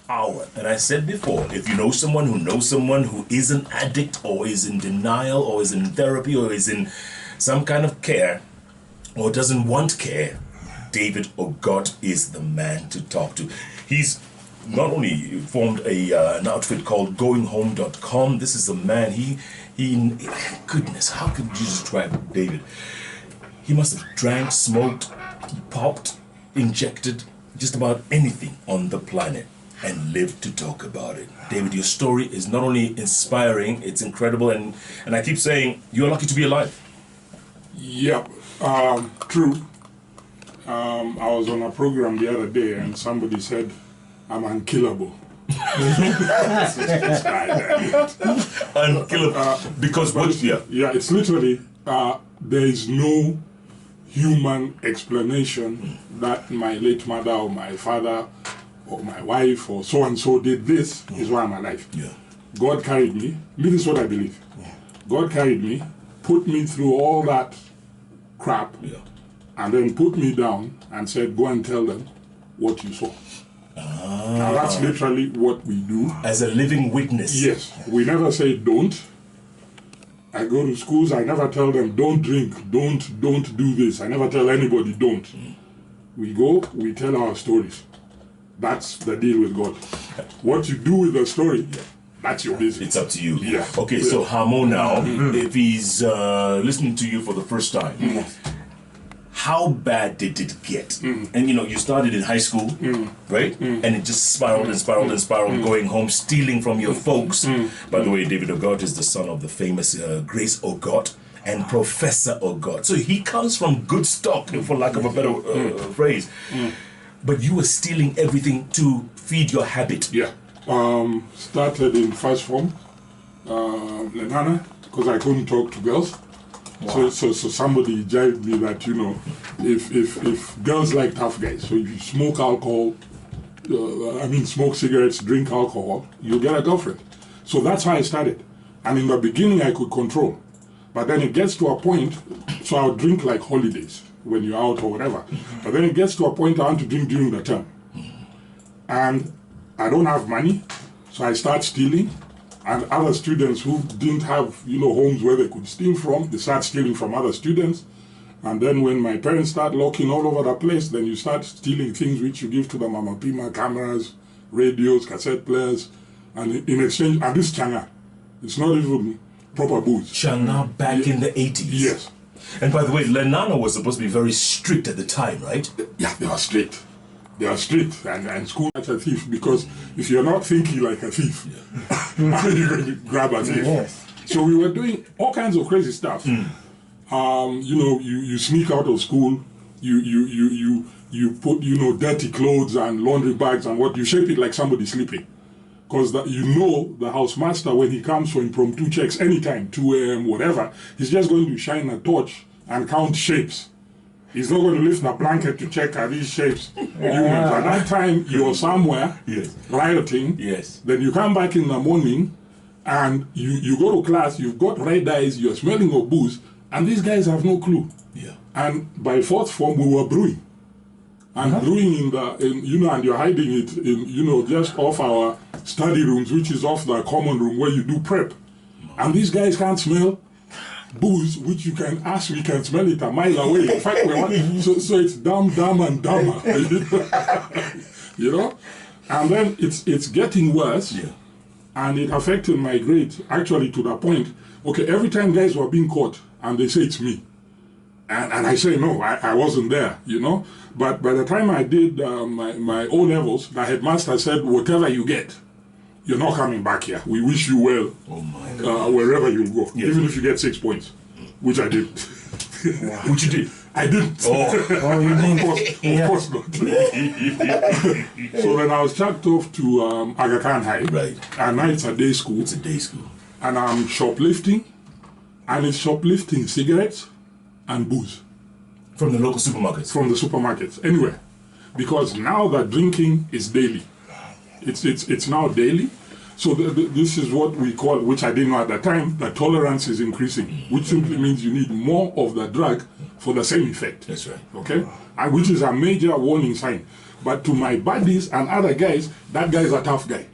hour. And I said before, if you know someone who is an addict or is in denial or is in therapy or is in some kind of care or doesn't want care, David Ogot is the man to talk to. He's not only formed an outfit called goinghome.com. This is the man. He goodness, how could you describe David? He must have drank, smoked, popped, injected just about anything on the planet and lived to talk about it. David, your story is not only inspiring, it's incredible, and I keep saying you're lucky to be alive. Yeah, true. I was on a program the other day and somebody said I'm unkillable. Unkillable. Because what? Yeah, it's literally there is no human explanation that my late mother or my father or my wife or so and so did this is why I'm alive. Yeah. God carried me. This is what I believe. Yeah. God carried me, put me through all that crap, and then put me down and said, go and tell them what you saw. Now that's literally what we do. As a living witness. Yes. We never say don't. I go to schools, I never tell them don't drink, don't do this. I never tell anybody don't. We go, we tell our stories. That's the deal with God. What you do with the story, that's your business. It's up to you. Yeah. Okay, so Hamo now, if he's listening to you for the first time, how bad did it get? And you started in high school, right? And it just spiraled and spiraled and spiraled, going home, stealing from your folks. By the way, David Ogot is the son of the famous Grace Ogot and Professor Ogot. So he comes from good stock, for lack of a better phrase. But you were stealing everything to feed your habit. Yeah. Started in first form, Lenana, because I couldn't talk to girls. Wow. So somebody jibed me that, if girls like tough guys, so if you smoke alcohol, smoke cigarettes, drink alcohol, you'll get a girlfriend. So that's how I started. And in the beginning, I could control. But then it gets to a point, so I'll drink like holidays when you're out or whatever. But then it gets to a point I want to drink during the term. And I don't have money, so I start stealing. And other students who didn't have, homes where they could steal from, they start stealing from other students. And then when my parents start locking all over the place, then you start stealing things which you give to the Mama Pima, cameras, radios, cassette players, and in exchange, and this changa, it's not even proper booze. Changa back in the 80s? Yes. And by the way, Lenana was supposed to be very strict at the time, right? Yeah, they were strict. They are strict, and school like a thief, because if you're not thinking like a thief, how are you going to grab a thief? Yes. So we were doing all kinds of crazy stuff. You sneak out of school, you put dirty clothes and laundry bags and what, you shape it like somebody sleeping. Because the housemaster, when he comes for impromptu checks anytime, 2 a.m., whatever, he's just going to shine a torch and count shapes. He's not going to lift a blanket to check are these shapes humans. At that time, you're somewhere rioting. Yes. Then you come back in the morning and you go to class, you've got red eyes, you're smelling of booze, and these guys have no clue. Yeah. And by fourth form, we were brewing. And brewing and you're hiding it in, just off our study rooms, which is off the common room where you do prep. And these guys can't smell booze, which you can smell it a mile away. In fact, so it's dumb and dumber. And then it's getting worse, and it affected my grades, actually, to the point, every time guys were being caught, and they say it's me. And I say, no, I wasn't there, But by the time I did my O-levels, the headmaster said, whatever you get, you're not coming back here. We wish you well. Oh my God. Wherever you go, even if you get 6 points, which I did. Wow. Which you did? I didn't. Oh, you didn't? Of course not. So then I was chucked off to Aga Khan High. Right. And now it's a day school. It's a day school. And I'm shoplifting. And it's shoplifting cigarettes and booze. From the local supermarkets? From the supermarkets. Anywhere. Because now the drinking is daily. It's now daily. So this is what we call, which I didn't know at the time, the tolerance is increasing, which simply means you need more of the drug for the same effect. That's right. Okay? And which is a major warning sign. But to my buddies and other guys, that guy is a tough guy.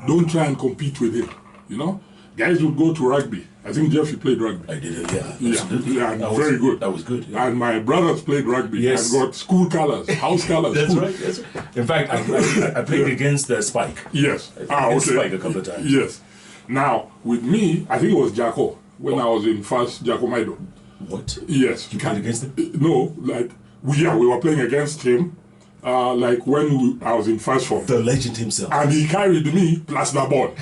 Don't try and compete with him. You know, guys would go to rugby. I think Jeff, you played rugby. I did it, yeah. Yeah, very good. That was good. Yeah. And my brothers played rugby and got school colors, house colors. That's right. That's right. In fact, I played against Spike. Yes. Against Spike a couple of times. Yes. Now, with me, I think it was Jacko when I was in first Jacomaido. What? Yes. You played against him? No, like, we were playing against him, like when I was in first form. The legend himself. And he carried me plus the ball.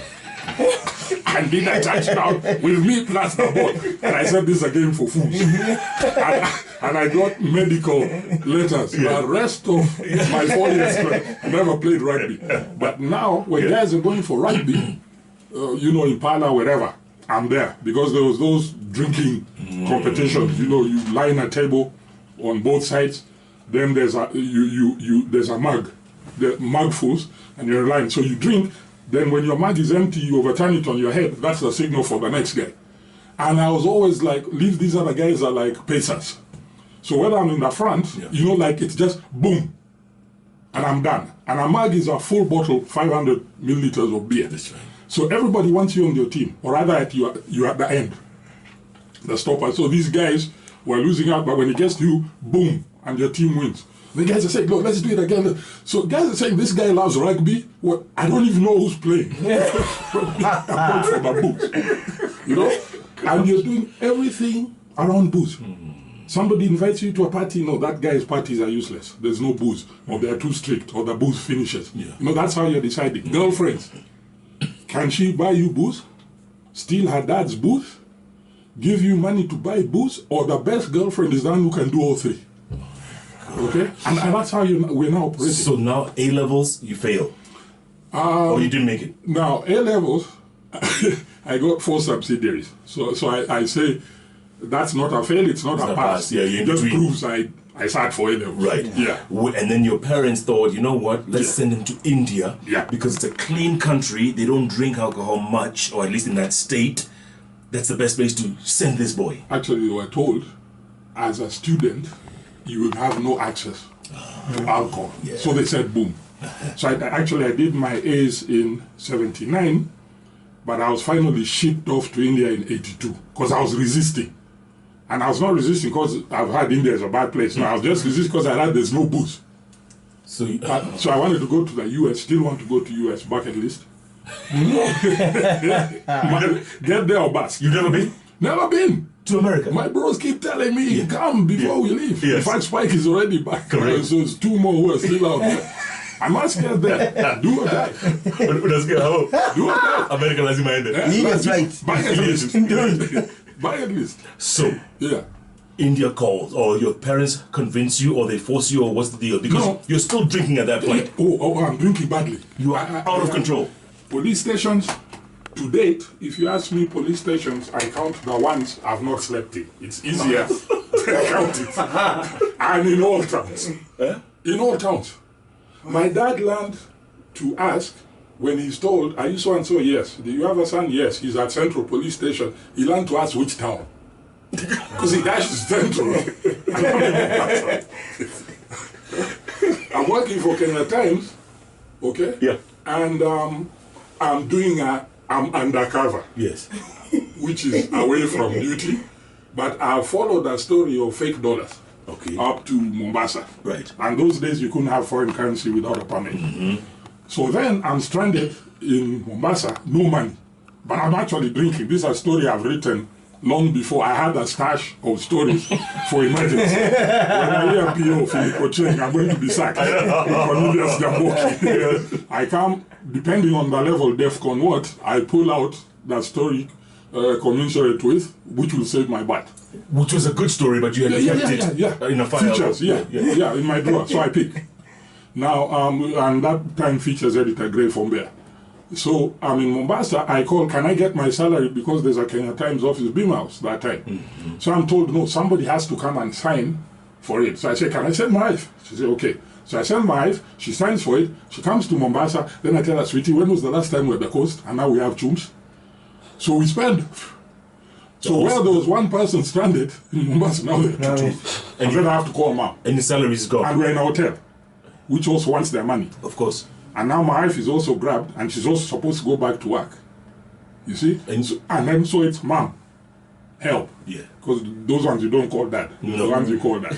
And did a touchdown with me plus the ball. And I said, this is a game for fools. and I got medical letters. The rest of my 4 years, I never played rugby. But now, when guys are going for rugby, you know, in Pala, wherever, I'm there. Because there was those drinking competitions. You know, you line a table on both sides. Then there's a there's a mug, the mugfuls, and you're in line. So you drink. Then when your mug is empty, you overturn it on your head. That's the signal for the next guy. And I was always like, leave these other guys are like pacers. So when I'm in the front, you know, like it's just boom, and I'm done. And a mug is a full bottle, 500 milliliters of beer. That's right. So everybody wants you on your team, or rather at you at the end, the stopper. So these guys were losing out, but when it gets to you, boom, and your team wins. The guys are saying, look, let's do it again. So guys are saying, this guy loves rugby. Well, I don't even know who's playing. Apart from the booze. You know? And you're doing everything around booze. Somebody invites you to a party, no, that guy's parties are useless. There's no booze. Or they're too strict, or the booze finishes. You know, that's how you're deciding. Girlfriends, can she buy you booze? Steal her dad's booze? Give you money to buy booze? Or the best girlfriend is the one who can do all three? Okay, and that's how we're now operating. So now A levels, you fail. Or you didn't make it. Now A levels, I got 4 subsidiaries. So I say that's not a fail. It's not a pass. Yeah, it just proves I sat for A levels. Right. Yeah. And then your parents thought, you know what? Let's send him to India. Yeah. Because it's a clean country. They don't drink alcohol much, or at least in that state. That's the best place to send this boy. Actually, we were told, as a student, you will have no access to alcohol. Yeah. So they said, boom. So I did my A's in 79, but I was finally shipped off to India in 82 because I was resisting. And I was not resisting because I've heard India is a bad place. No, I was just resisting because I heard there's no booze. So I wanted to go to the US, still want to go to US, bucket list. Get there or bust. You've never been? Never been. To America? My bros keep telling me, come before we leave. Yes. In fact, Spike is already back. Correct. So it's 2 more who are still out there. I must get there. Do or die. Let's get home. Do or die. America lazima ende. He is right. Bucket list. Bucket list. So, yeah. India calls, or your parents convince you, or they force you, or what's the deal? Because you're still drinking at that point. Oh, I'm drinking badly. You are out of control. Police stations, to date, if you ask me, police stations, I count the ones I've not slept in. It's easier to count it. And in all towns. In all towns. My dad learned to ask when he's told, are you so and so? Yes. Do you have a son? Yes. He's at Central Police Station. He learned to ask which town. Because he dashes Central. I'm working for Kenya Times, okay? Yeah. And I'm undercover. Yes. Which is away from duty. But I followed the story of fake dollars. Okay. Up to Mombasa. Right. And those days you couldn't have foreign currency without a permit. So then I'm stranded in Mombasa, no money. But I'm actually drinking. This is a story I've written long before. I had a stash of stories for emergency. When I hear PO, Philip Cheng, I'm going to be sacked. Cornelius Jamboki. I come, depending on the level, DEFCON what, I pull out that story commensurate with, which will save my butt. Which was a good story, but you had kept it in a file. Features, yeah, in my drawer. So I pick. Now, and that time features editor Gray from there. So I'm in Mombasa. I call, can I get my salary? Because there's a Kenya Times office, Beam House, that time. So I'm told, no, somebody has to come and sign for it. So I say, can I send my wife? She said, okay. So I send my wife, she signs for it, she comes to Mombasa, then I tell her, sweetie, when was the last time we were at the coast? And now we have chums. So we spend. So where there was one person stranded in Mombasa, now there are two. And then I have to call mom. And the salary is gone. And we're in a hotel. which also wants their money. Of course. And now my wife is also grabbed, and she's also supposed to go back to work. You see? And then so it's mom, help. Yeah. Because those ones you don't call dad. No. The ones you call dad.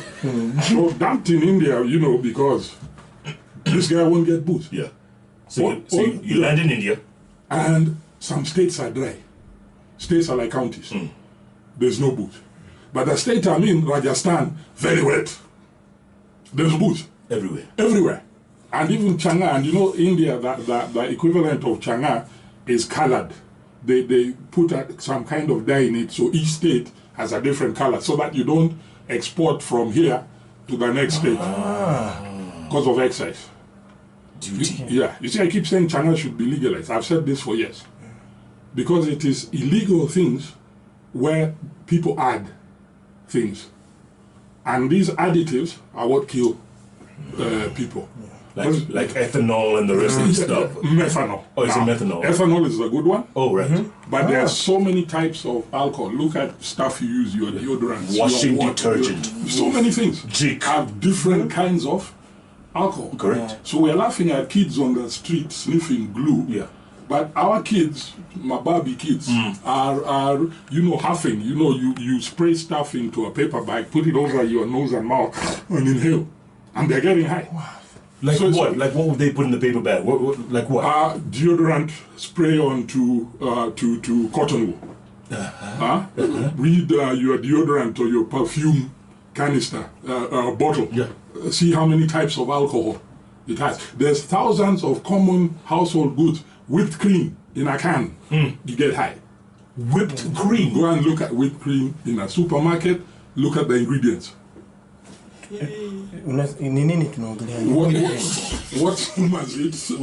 So that in India, you know, because this guy won't get booze. Yeah. So you land in India. And some states are dry. States are like counties. There's no booze. But the state I'm in, Rajasthan, very wet. There's booze. Everywhere. Everywhere. And even Changa, and you know, India, the equivalent of Changa is colored. They put some kind of dye in it, so each state has a different color, so that you don't export from here to the next state because of excise. Duty. Yeah. You see, I keep saying Changa should be legalized. I've said this for years. Because it is illegal things where people add things. And these additives are what kill people. Like ethanol and the rest of the stuff. Methanol. Oh, it's methanol. Ethanol is a good one. Oh, right. But there are so many types of alcohol. Look at stuff you use, your deodorants, Washing your detergent. So many things Jig. have different kinds of alcohol. Correct. So we're laughing at kids on the street sniffing glue. Yeah. But our kids, my Barbie kids, are you know, huffing. You know, you spray stuff into a paper bag, put it over your nose and mouth, and inhale. And they're getting high. Wow. Like what? Like what would they put in the paper bag? Like what? Deodorant spray onto to cotton wool. Read your deodorant or your perfume canister bottle. Yeah. See how many types of alcohol it has. There's thousands of common household goods. Whipped cream in a can, you get high. Whipped cream. Go and look at whipped cream in a supermarket. Look at the ingredients. What stimulates it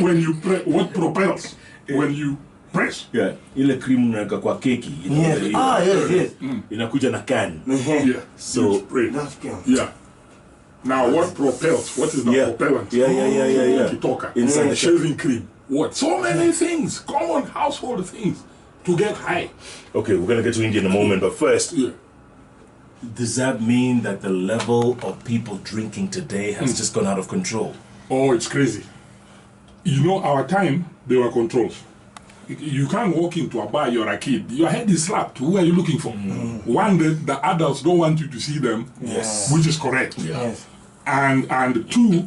when you press? What propels when you press? Yeah, ile cream unaweka kwa keki. Yes. Inakuja na can. Yeah. So spray. Yeah. Now what propels? What is the propellant? Yeah. Kitoka. Inside the shaving cream. What? So many things, common household things to get high. Okay, we're gonna get to India in a moment, but first, does that mean that the level of people drinking today has just gone out of control? Oh, it's crazy. You know, our time, there were controls. You can't walk into a bar, you're a kid. Your head is slapped. Who are you looking for? One, the adults don't want you to see them, which is correct. Yes. And two,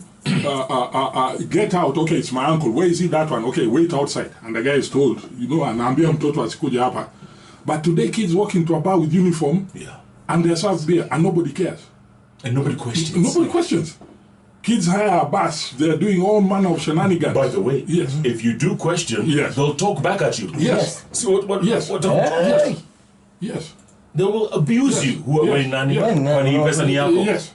get out. Okay, it's my uncle. Where is he? That one. Okay, wait outside. And the guy is told, you know, and ambia mtoto asikuja hapa. But today, kids walk into a bar with uniform, and they serve beer, and nobody cares. And nobody questions. Nobody questions. Kids hire a bus. They're doing all manner of shenanigans. By the way, if you do question, they'll talk back at you. Yes. So what? Yes. Yes. Yes. They will abuse you. Yes.